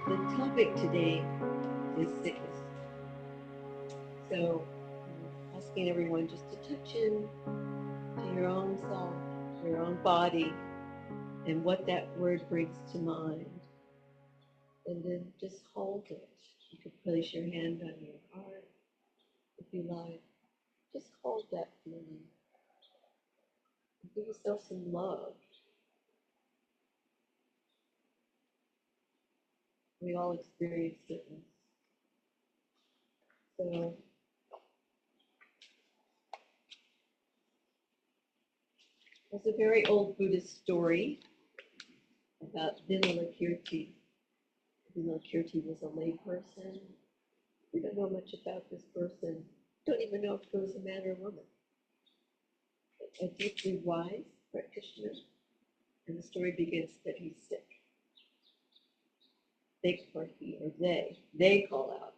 The topic today is sickness. So, asking everyone just to touch in to your own self, your own body, and what that word brings to mind. And then just hold it. You could place your hand on your heart if you like. Just hold that feeling. Give yourself some love. We all experience sickness. So, there's a very old Buddhist story about Vimalakirti. Vimalakirti was a lay person. We don't know much about this person. Don't even know if it was a man or a woman. A deeply wise practitioner. And the story begins that he's sick. They call out,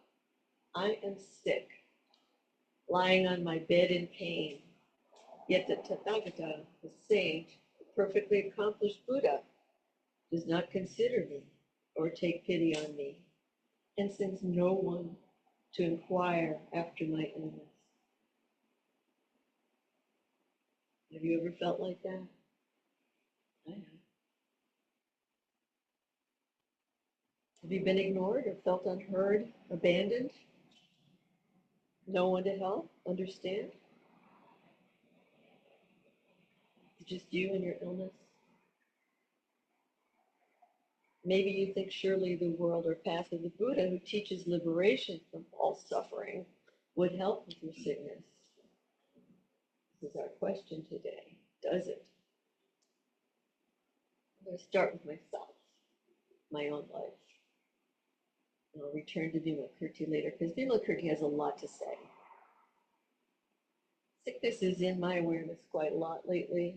I am sick, lying on my bed in pain. Yet the Tathagata, the saint, the perfectly accomplished Buddha, does not consider me or take pity on me, and sends no one to inquire after my illness. Have you ever felt like that? I have. Have you been ignored or felt unheard, abandoned? No one to help, understand? Just you and your illness? Maybe you think surely the world or path of the Buddha, who teaches liberation from all suffering, would help with your sickness. This is our question today. Does it? I'm going to start with myself, my own life. And I'll return to Vimalakirti later, because Vimalakirti has a lot to say. Sickness is in my awareness quite a lot lately.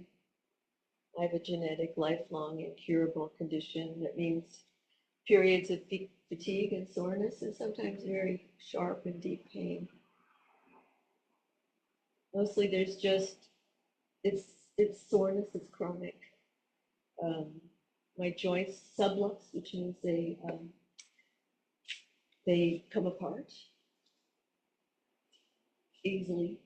I have a genetic, lifelong, incurable condition that means periods of fatigue and soreness, and sometimes very sharp and deep pain. Mostly there's just, it's soreness, it's chronic. Um, my joints sublux, which means they come apart easily.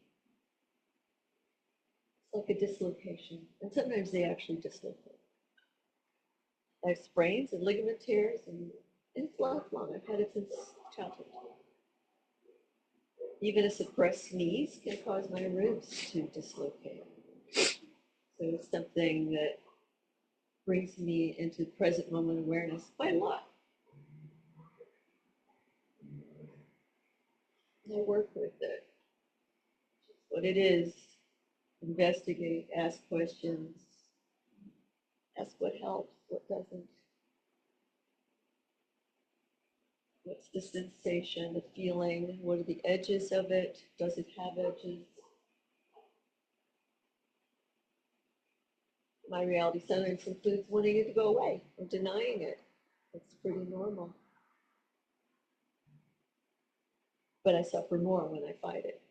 It's like a dislocation, and sometimes they actually dislocate. I have sprains and ligament tears, and it's lifelong. I've had it since childhood. Even a suppressed sneeze can cause my ribs to dislocate. So it's something that brings me into present moment awareness quite a lot. I work with it. What it is, investigate, ask questions, ask what helps, what doesn't. What's the sensation, the feeling? What are the edges of it? Does it have edges? My reality sometimes includes wanting it to go away or denying it. It's pretty normal. But I suffer more when I fight it.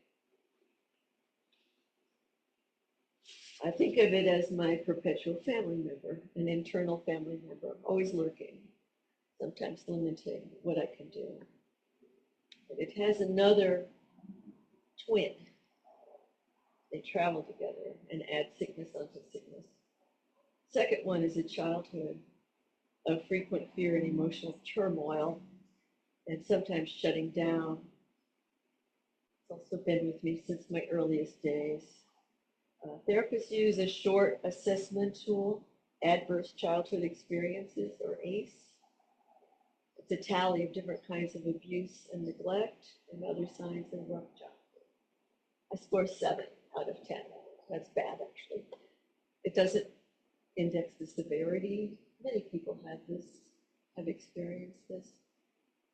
I think of it as my perpetual family member, an internal family member, always lurking, sometimes limiting what I can do. But it has another twin. They travel together and add sickness onto sickness. Second one is a childhood of frequent fear and emotional turmoil, and sometimes shutting down. It's also been with me since my earliest days. Therapists use a short assessment tool, Adverse Childhood Experiences, or ACE. It's a tally of different kinds of abuse and neglect and other signs of rough childhood. I score 7 out of 10. That's bad, actually. It doesn't index the severity. Many people have experienced this.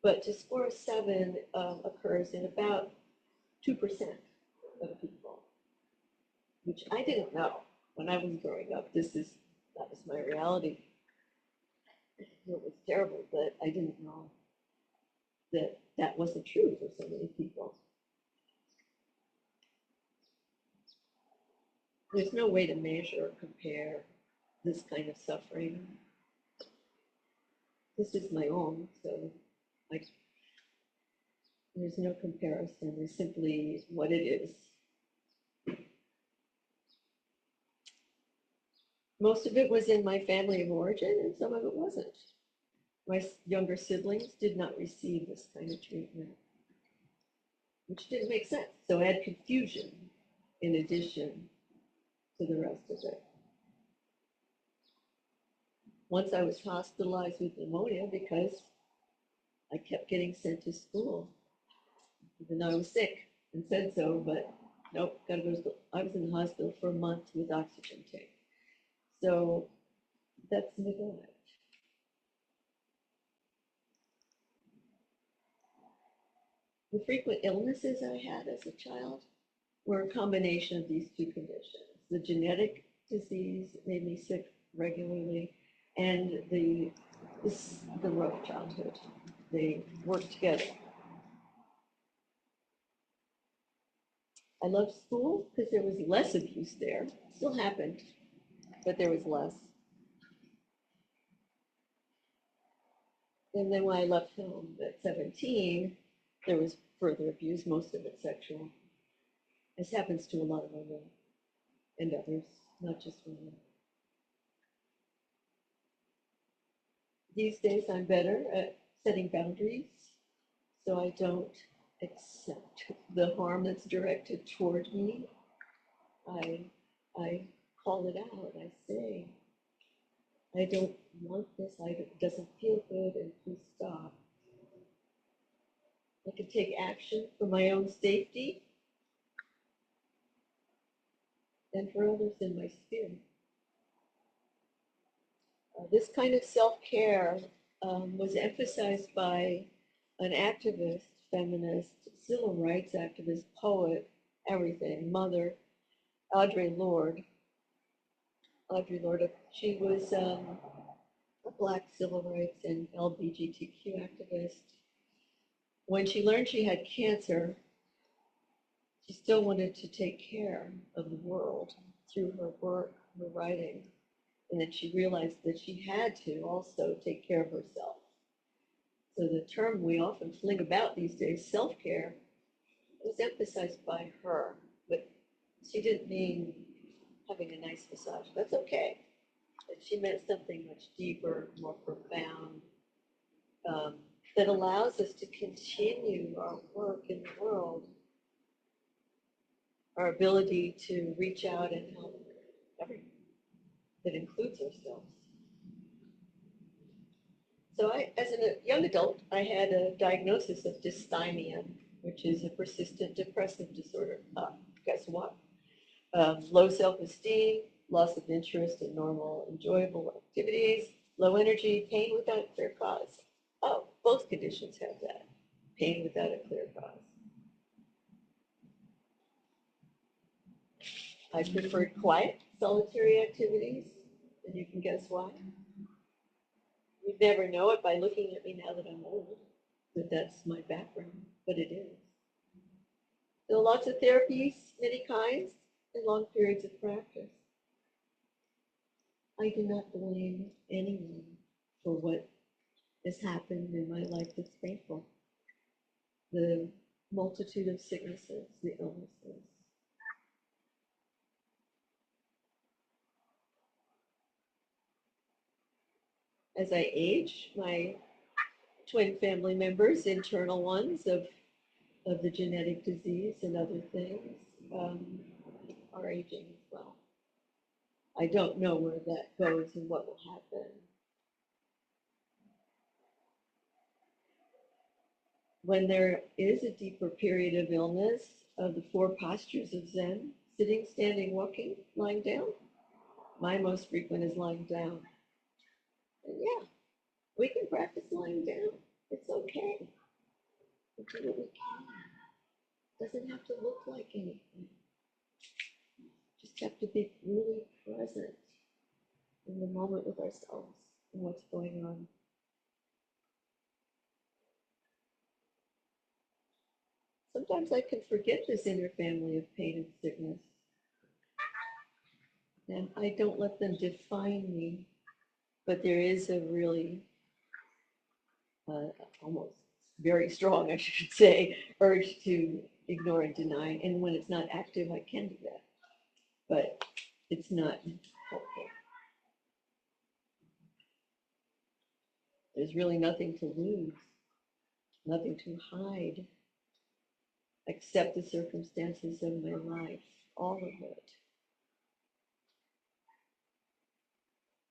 But to score a 7 occurs in about 2% of people, which I didn't know when I was growing up. That was my reality. It was terrible, but I didn't know that that wasn't true for so many people. There's no way to measure or compare this kind of suffering. this is my own, so I, there's no comparison. There's simply what it is. Most of it was in my family of origin, and some of it wasn't. My younger siblings did not receive this kind of treatment, which didn't make sense. So I had confusion in addition to the rest of it. Once I was hospitalized with pneumonia because I kept getting sent to school, even though I was sick and said so, but nope, gotta go to school. I was in the hospital for a month with oxygen tank. So that's neglect. The frequent illnesses I had as a child were a combination of these two conditions. The genetic disease made me sick regularly, and the rough childhood. They worked together. I loved school because there was less abuse there. It still happened, but there was less. And then when I left home at 17, there was further abuse, most of it sexual. This happens to a lot of women and others, not just women. These days, I'm better at setting boundaries so I don't accept the harm that's directed toward me. I, I call it out. I say, I don't want this. It doesn't feel good, and please stop. I can take action for my own safety and for others in my sphere. This kind of self-care was emphasized by an activist, feminist, civil rights activist, poet, everything, mother, Audre Lorde. Audre Lorde, she was a Black civil rights and LGBTQ activist. When she learned she had cancer, she still wanted to take care of the world through her work, her writing, and then she realized that she had to also take care of herself. So the term we often fling about these days, self-care, was emphasized by her, but she didn't mean having a nice massage. That's okay. But she meant something much deeper, more profound, um, that allows us to continue our work in the world, our ability to reach out and help everyone that includes ourselves. So as a young adult, I had a diagnosis of dysthymia, which is a persistent depressive disorder. Guess what? Low self-esteem, loss of interest in normal, enjoyable activities, low energy, pain without clear cause. Oh, both conditions have that, pain without a clear cause. I preferred quiet, solitary activities, and you can guess why. You'd never know it by looking at me now that I'm old, but that's my background, but it is. So lots of therapies, many kinds, and long periods of practice. I do not blame anyone for what has happened in my life that's painful. The multitude of sicknesses, the illnesses. As I age, my twin family members, internal ones of the genetic disease and other things, um, are aging as well. I don't know where that goes and what will happen. When there is a deeper period of illness, of the four postures of Zen, sitting, standing, walking, lying down, my most frequent is lying down. And yeah, we can practice lying down. It's okay. We do what we can. It doesn't have to look like anything. Just have to be really present in the moment with ourselves and what's going on. Sometimes I can forget this inner family of pain and sickness, and I don't let them define me, but there is a really almost very strong, I should say, urge to ignore and deny. And when it's not active, I can do that, but it's not helpful. There's really nothing to lose, nothing to hide, except the circumstances of my life, all of it.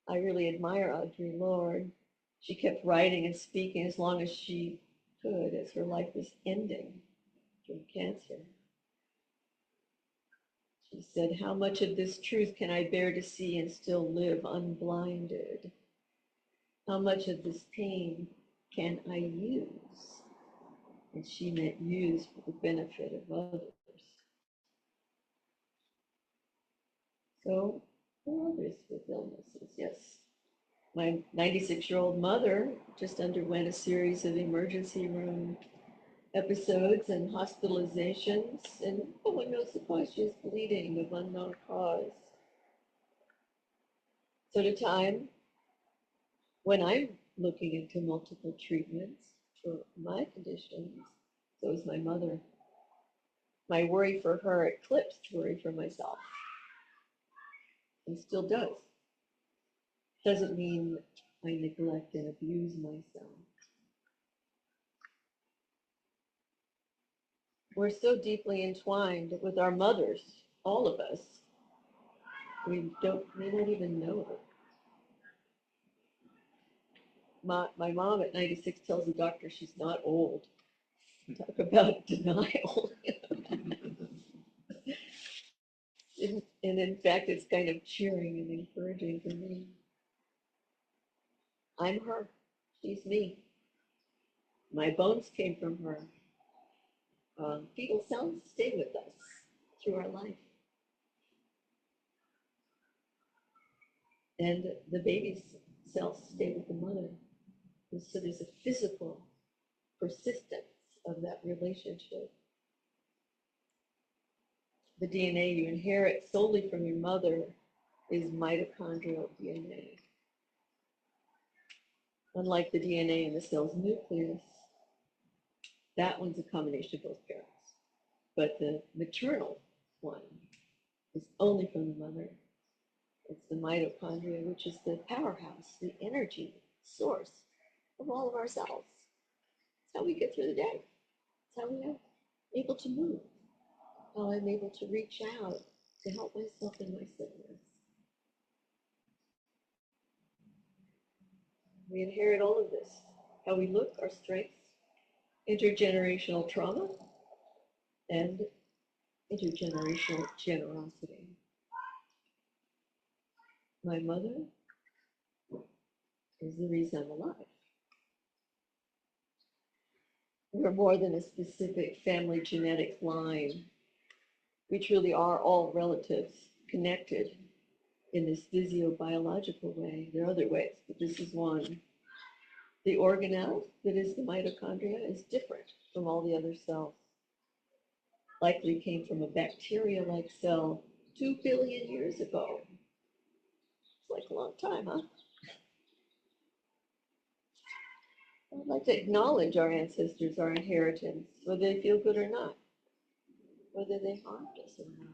I really admire Audre Lorde. She kept writing and speaking as long as she could as her life was ending from cancer. She said, "How much of this truth can I bear to see and still live unblinded? How much of this pain can I use?" And she meant use for the benefit of others. So, for others with illnesses, yes. My 96-year-old mother just underwent a series of emergency room episodes and hospitalizations, and no one knows why she is bleeding of unknown cause. So, at a time when I'm looking into multiple treatments for my conditions, so is my mother. My worry for her eclipsed worry for myself, and still does. Doesn't mean I neglect and abuse myself. We're so deeply entwined with our mothers, all of us, we may not even know it. My mom at 96 tells the doctor she's not old. Talk about denial. And in fact, it's kind of cheering and encouraging for me. I'm her. She's me. My bones came from her. Fetal cells stay with us through our life. And the baby's cells stay with the mother. And so there's a physical persistence of that relationship. The DNA you inherit solely from your mother is mitochondrial DNA. Unlike the DNA in the cell's nucleus, that one's a combination of both parents. But the maternal one is only from the mother. It's the mitochondria, which is the powerhouse, the energy source of all of our cells. It's how we get through the day. It's how we are able to move, how I'm able to reach out to help myself in my sickness. We inherit all of this, how we look, our strengths, intergenerational trauma, and intergenerational generosity. My mother is the reason I'm alive. We're more than a specific family genetic line. We truly are all relatives connected in this physiobiological way. There are other ways, but this is one. The organelle that is the mitochondria is different from all the other cells. Likely came from a bacteria-like cell 2 billion years ago. It's like a long time, huh? I'd like to acknowledge our ancestors, our inheritance, whether they feel good or not, whether they harmed us or not.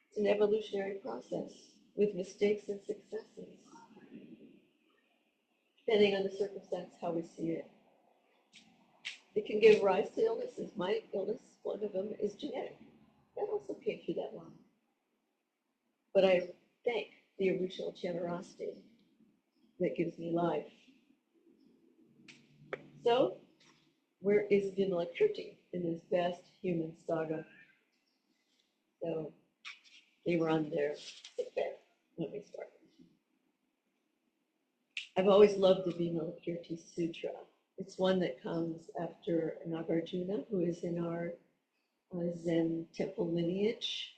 It's an evolutionary process with mistakes and successes, depending on the circumstance, how we see it. It can give rise to illnesses. My illness, one of them, is genetic. That also came through that line. But I thank the original generosity that gives me life. So, where is Vimalakirti in this vast human saga? So, they were on their sickbed when we started. I've always loved the Vimalakirti Sutra. It's one that comes after Nagarjuna, who is in our Zen temple lineage.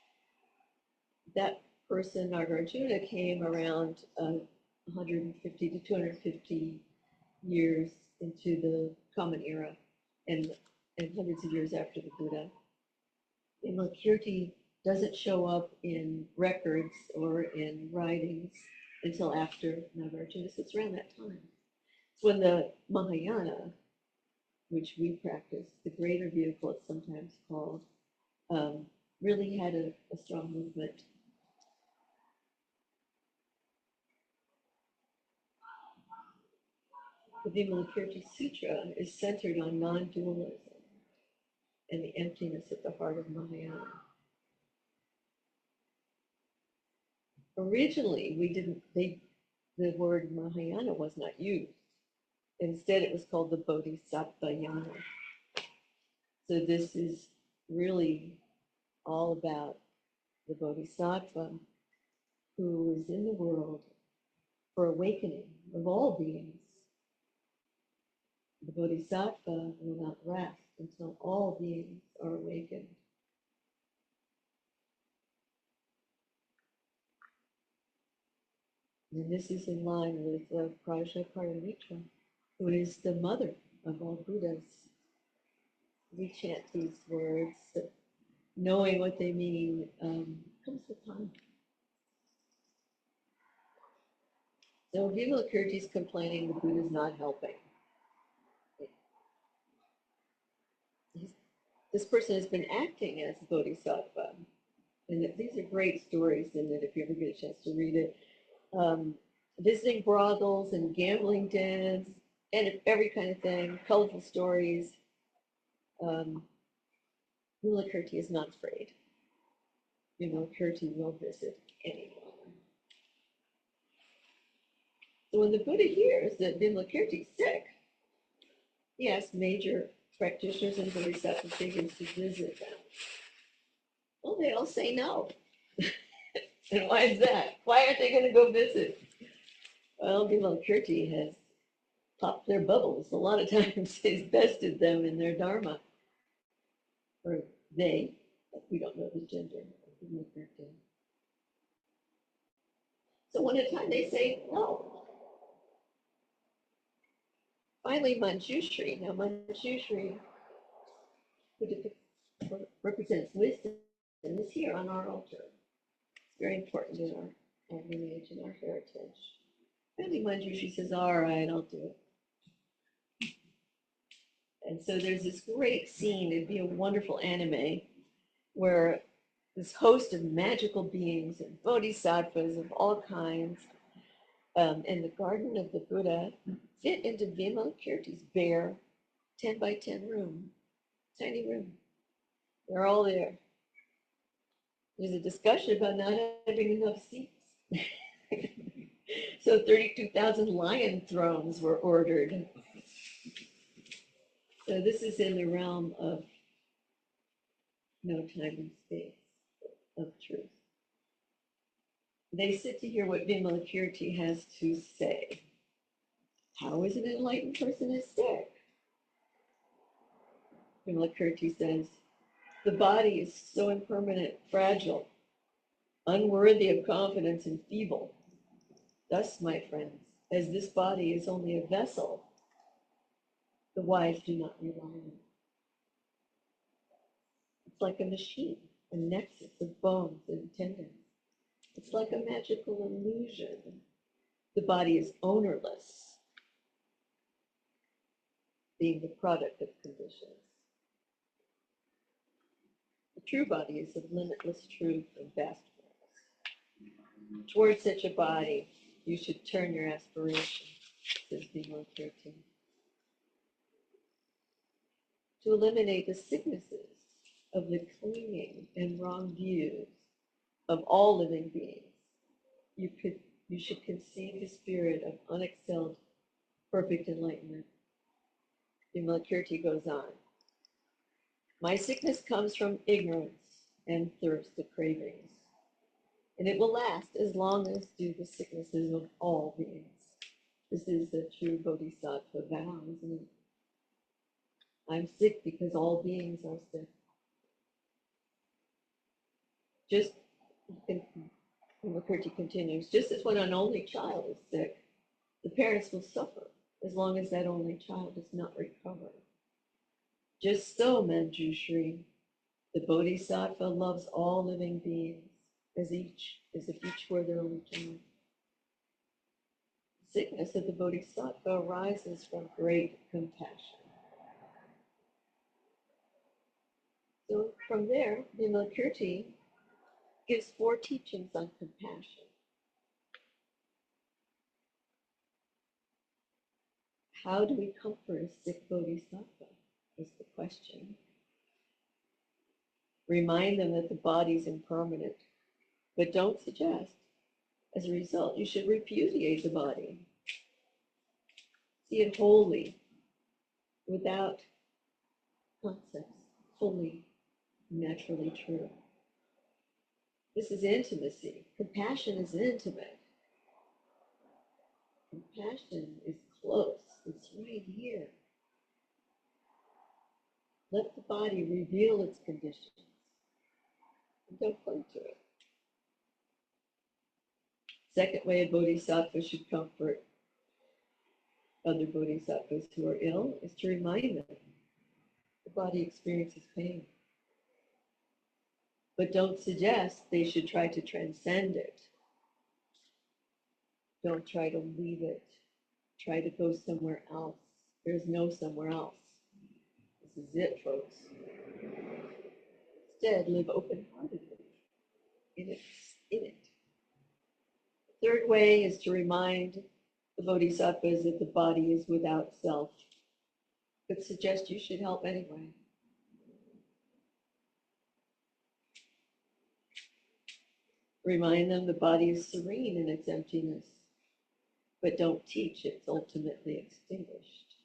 That person, Nagarjuna, came around 150 to 250 years into the Common Era and hundreds of years after the Buddha. Vimalakirti doesn't show up in records or in writings, until after Nagarjuna. So it's around that time. It's when the Mahayana, which we practice, the greater vehicle it's sometimes called, um, really had a strong movement. The Vimalakirti Sutra is centered on non-dualism and the emptiness at the heart of Mahayana. Originally, the word Mahayana was not used. Instead, it was called the Bodhisattvayana. So this is really all about the Bodhisattva who is in the world for awakening of all beings. The Bodhisattva will not rest until all beings are awakened. And this is in line with Prajnaparamita, who is the mother of all Buddhas. We chant these words, knowing what they mean comes with time. So Vimalakirti is complaining the Buddha is not helping. This person has been acting as Bodhisattva. And these are great stories in it if you ever get a chance to read it. Visiting brothels and gambling dens and every kind of thing, colorful stories. Vimalakirti is not afraid. Vimalakirti will visit anyone. So when the Buddha hears that Vimalakirti is sick, he asks major practitioners and bodhisattva figures to visit them. Well, they all say no. And why is that? Why aren't they going to go visit? Well, Vimalakirti has popped their bubbles. A lot of times he's bested them in their dharma. Or they, we don't know the gender of Vimalakirti. So one at a time they say no. Finally, Manjushri. Now, Manjushri, who represents wisdom, is here on our altar. It's very important in our lineage and our heritage. Finally, Manjushri says, all right, I'll do it. And so there's this great scene, it'd be a wonderful anime, where this host of magical beings and bodhisattvas of all kinds in the garden of the Buddha fit into Vimalakirti's bare 10 by 10 room, tiny room. They're all there. There's a discussion about not having enough seats. So 32,000 lion thrones were ordered. So this is in the realm of no time and space, of truth. They sit to hear what Vimalakirti has to say. How is an enlightened person is sick? Vimalakirti says, the body is so impermanent, fragile, unworthy of confidence and feeble. Thus, my friends, as this body is only a vessel, the wise do not rely on it. It's like a machine, a nexus of bones and tendons. It's like a magical illusion. The body is ownerless, being the product of conditions. The true body is of limitless truth and vastness. Towards such a body, you should turn your aspiration, says Vimalakirti, to eliminate the sicknesses of the clinging and wrong views of all living beings. You should conceive the spirit of unexcelled, perfect enlightenment. Vimalakirti goes on. My sickness comes from ignorance and thirst of cravings, and it will last as long as do the sicknesses of all beings. This is the true bodhisattva vow, isn't it? I'm sick because all beings are sick. Just, Vimalakirti continues, just as when an only child is sick, the parents will suffer as long as that only child does not recover. Just so, Manjushri, the Bodhisattva loves all living beings as if each were their own child. sickness of the Bodhisattva arises from great compassion. So from there, Vimalakirti gives 4 teachings on compassion. How do we comfort a sick Bodhisattva is the question. Remind them that the body is impermanent, but don't suggest, as a result, you should repudiate the body. See it wholly, without concepts, fully, naturally true. This is intimacy. Compassion is intimate. Compassion is close. It's right here. Let the body reveal its conditions. And don't cling to it. Second way a bodhisattva should comfort other bodhisattvas who are ill is to remind them the body experiences pain. But don't suggest they should try to transcend it. Don't try to leave it. Try to go somewhere else. There's no somewhere else. This is it, folks. Instead, live open-heartedly in it. The third way is to remind the bodhisattvas that the body is without self, but suggest you should help anyway. Remind them the body is serene in its emptiness, but don't teach it's ultimately extinguished.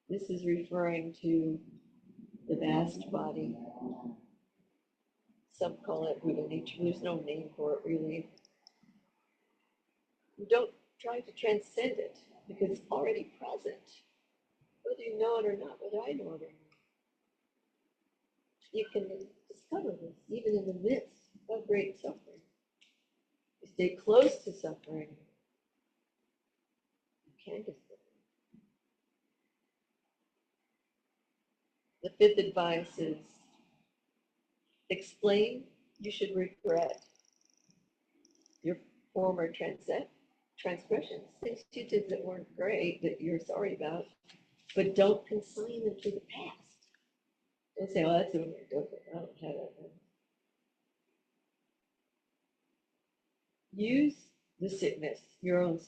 This is referring to the vast body. Some call it Buddha nature. There's no name for it, really. You don't try to transcend it because it's already present, whether you know it or not, whether I know it or not. You can discover this even in the midst of great suffering. You stay close to suffering, you can discover. The fifth advice is explain you should regret your former transgressions, things you did that weren't great, that you're sorry about, but don't consign them to the past. Don't say, oh, that's over, I don't have that now. Use the sickness, your own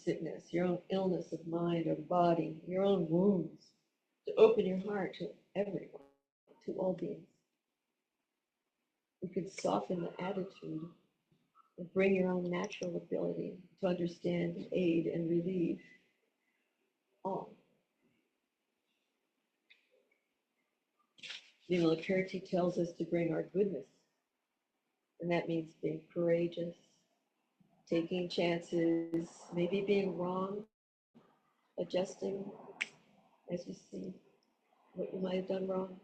illness of mind or body, your own wounds, to open your heart to everyone, to all beings. You could soften the attitude and bring your own natural ability to understand, aid, and relieve all. Vimalakirti tells us to bring our goodness, and that means being courageous, taking chances, maybe being wrong, adjusting as you see what you might have done wrong.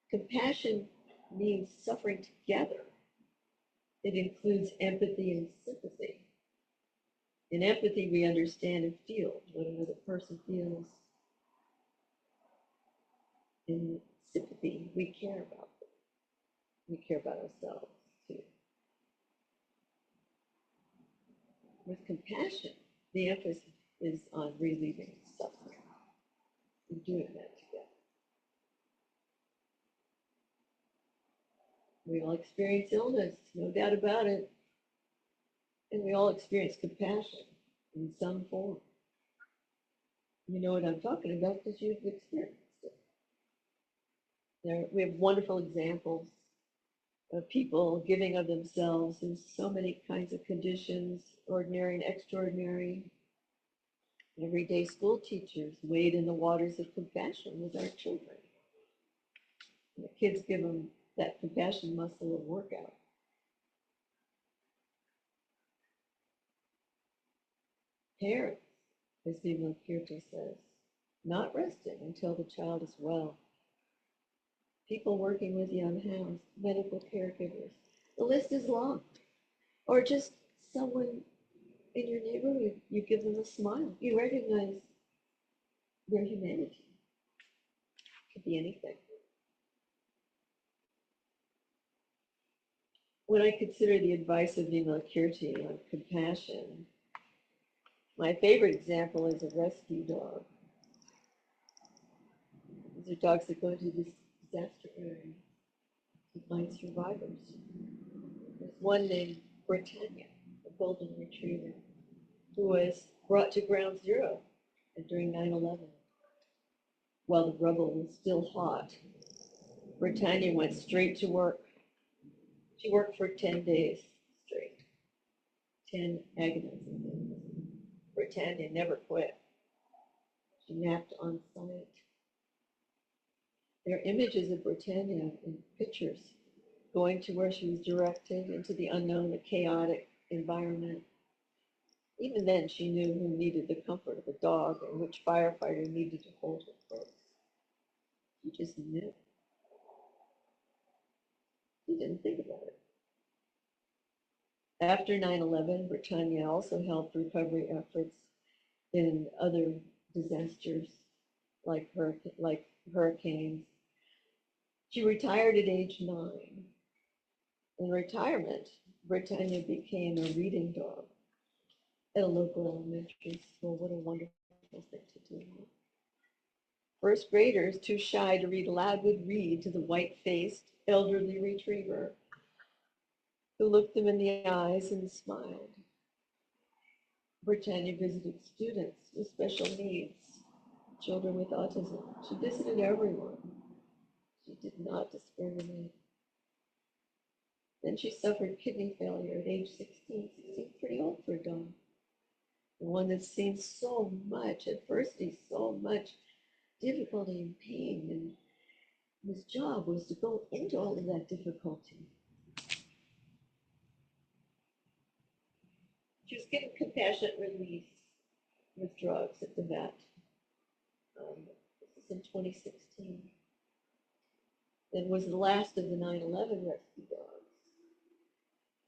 Compassion means suffering together. It includes empathy and sympathy. In empathy, we understand and feel what another person feels. In sympathy, we care about them. We care about ourselves too. With compassion, the emphasis is on relieving suffering. We're doing that together. We all experience illness, no doubt about it. And we all experience compassion in some form. You know what I'm talking about because you've experienced it. We have wonderful examples of people giving of themselves in so many kinds of conditions, ordinary and extraordinary. Everyday school teachers wade in the waters of compassion with our children. And the kids give them that compassion muscle of workout. Parents, as Vimalakirti says, not resting until the child is well. People working with young house, medical caregivers. The list is long. Or just someone in your neighborhood, you give them a smile. You recognize their humanity. It could be anything. When I consider the advice of Vimalakirti on compassion, My favorite example is a rescue dog. These are dogs that go to this disaster area to find survivors. There's one named Britannia, a golden retriever, who was brought to ground zero during 9/11 while the rubble was still hot. Britannia went straight to work. She worked for 10 days straight, 10 agonizing days. Britannia never quit. She napped on site. There are images of Britannia in pictures going to where she was directed into the unknown, the chaotic environment. Even then, she knew who needed the comfort of a dog and which firefighter needed to hold her close. She just knew. She didn't think about it. After 9/11, Britannia also helped recovery efforts in other disasters like hurricanes. She retired at age 9. In retirement, Britannia became a reading dog at a local elementary school. What a wonderful thing to do. First graders, too shy to read aloud, would read to the white-faced elderly retriever who looked them in the eyes and smiled. Britannia visited students with special needs, children with autism. She visited everyone. She did not discriminate. Then she suffered kidney failure at age 16. 16, pretty old for a dog. The one that's seen so much adversity, so much difficulty and pain. And his job was to go into all of that difficulty. She was given compassionate release with drugs at the vet. This is in 2016. It was the last of the 9/11 rescue dogs.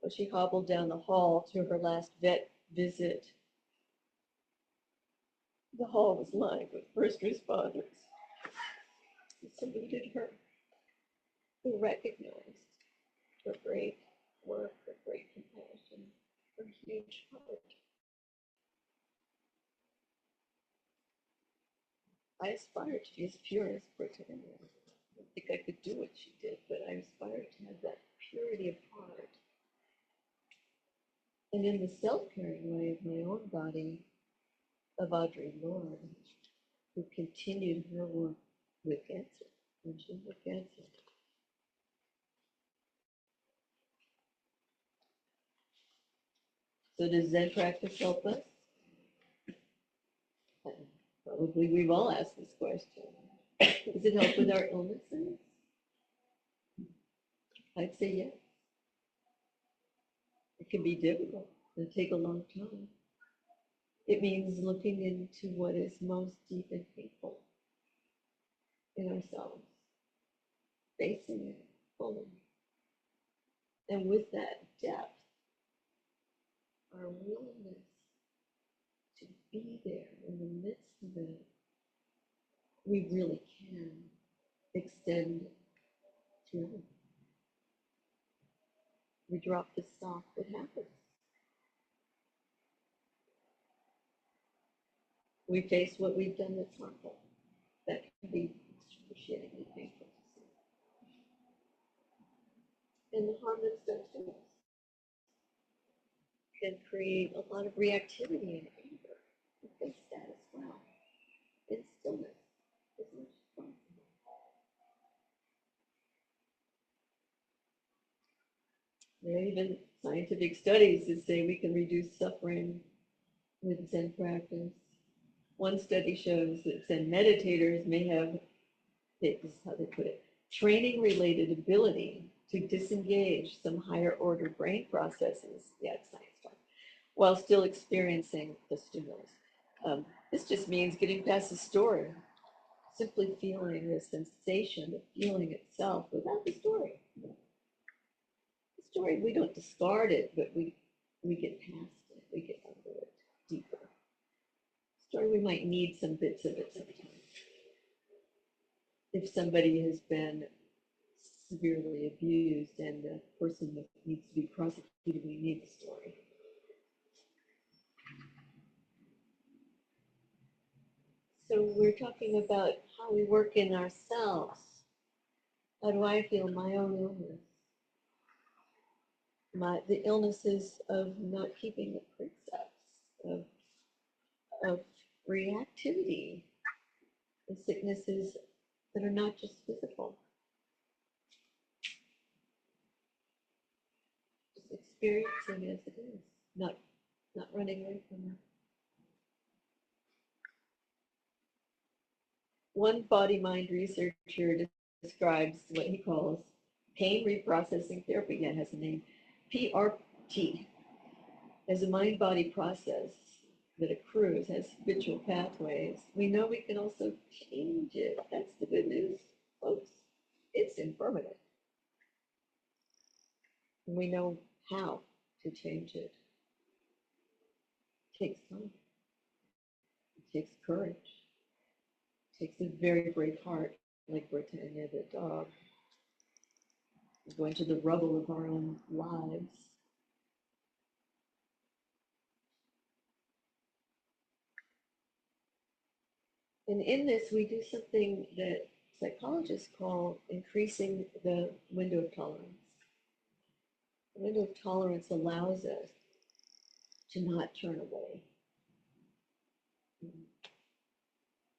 Well, she hobbled down the hall to her last vet visit. The hall was lined with first responders who saluted her, who recognized her great work, her great compassion, her huge heart. I aspired to be as pure as Britannia. I don't think I could do what she did, but I aspired to have that purity of heart. And in the self-caring way of my own body, of Audre Lorde, who continued her work with cancer, when she had cancer. So does Zen practice help us? Probably we've all asked this question. Does it help with our illnesses? I'd say yes. It can be difficult. It'll take a long time. It means looking into what is most deep and painful in ourselves, facing it fully. And with that depth, our willingness to be there in the midst of it, we really can extend through. We drop the stop, it happens. We face what we've done that's harmful. That can be excruciatingly painful to see. And the harm that's done to us can create a lot of reactivity and anger. We face that as well. In stillness is much possible. There are even scientific studies that say we can reduce suffering with Zen practice. One study shows that Zen meditators may have, this is how they put it, training-related ability to disengage some higher order brain processes, yeah, it's science talk, while still experiencing the stimulus. This just means getting past the story, simply feeling the sensation, the feeling itself without the story. The story, we don't discard it, but we get past it, we get under it deeper. Story, we might need some bits of it sometimes. If somebody has been severely abused and the person that needs to be prosecuted, we need the story. So we're talking about how we work in ourselves. How do I feel my own illness? The illnesses of not keeping the precepts, of reactivity, the sicknesses that are not just physical, just experiencing as it is, not running away from it. One body-mind researcher describes what he calls pain reprocessing therapy. Yeah, it has a name, PRT, as a mind-body process that accrues, has habitual pathways. We know we can also change it. That's the good news, folks. It's impermanent. And we know how to change it. It takes time. It takes courage. It takes a very brave heart, like Britannia the dog, going to the rubble of our own lives. And in this, we do something that psychologists call increasing the window of tolerance. The window of tolerance allows us to not turn away.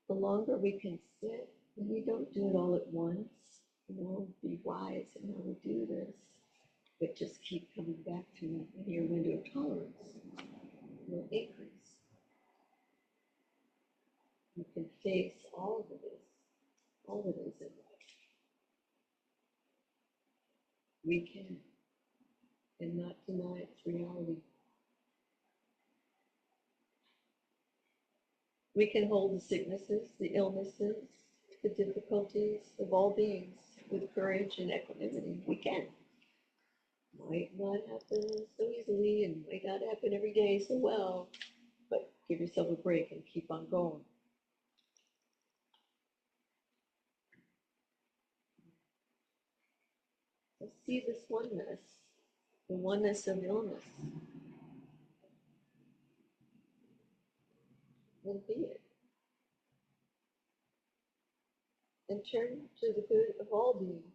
The longer we can sit, and we don't do it all at once, be wise in how we do this, but just keep coming back to it, and your window of tolerance will increase. You can face all of it, all that is in life. We can, and not deny its reality. We can hold the sicknesses, the illnesses, the difficulties of all beings with courage and equanimity. We can. Might not happen so easily and might not happen every day so well, but give yourself a break and keep on going. So see this oneness, the oneness of illness, and be it. And turn to the good of all beings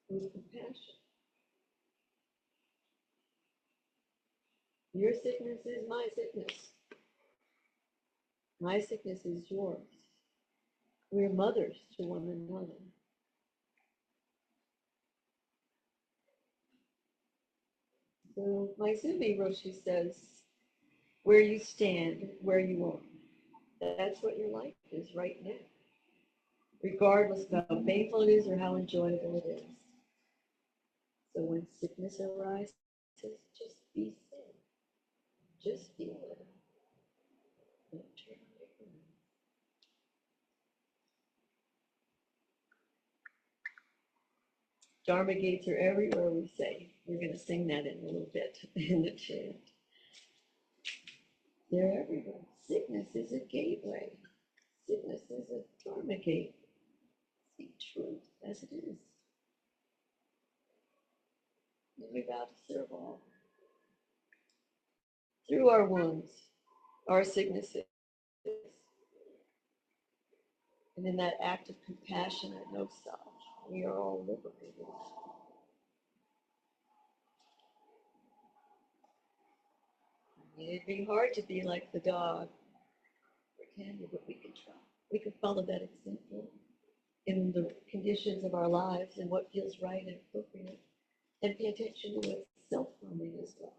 with compassion. Your sickness is my sickness. My sickness is yours. We're mothers to one another. So Maizumi Roshi says, where you stand, where you are. That's what your life is right now, regardless of how painful it is or how enjoyable it is. So when sickness arises, just be still. Just feel it. Don't turn away from it. Dharma gates are everywhere, we say. We're going to sing that in a little bit in the chant. They're everywhere. Sickness is a gateway. Sickness is a Dharma gate. See truth as it is. And we vow to serve all. Through our wounds, our sicknesses, and in that act of compassion and no self, we are all liberated. It'd be hard to be like the dog, Britannia, but we can try. We can follow that example in the conditions of our lives and what feels right and appropriate, and pay attention to what's self-harming as well.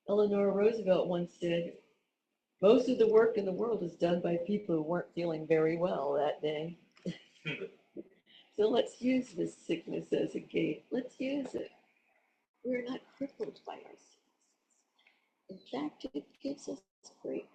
Eleanor Roosevelt once said, most of the work in the world is done by people who weren't feeling very well that day. So let's use this sickness as a gate. Let's use it. We're not crippled by our sicknesses. In fact, it gives us great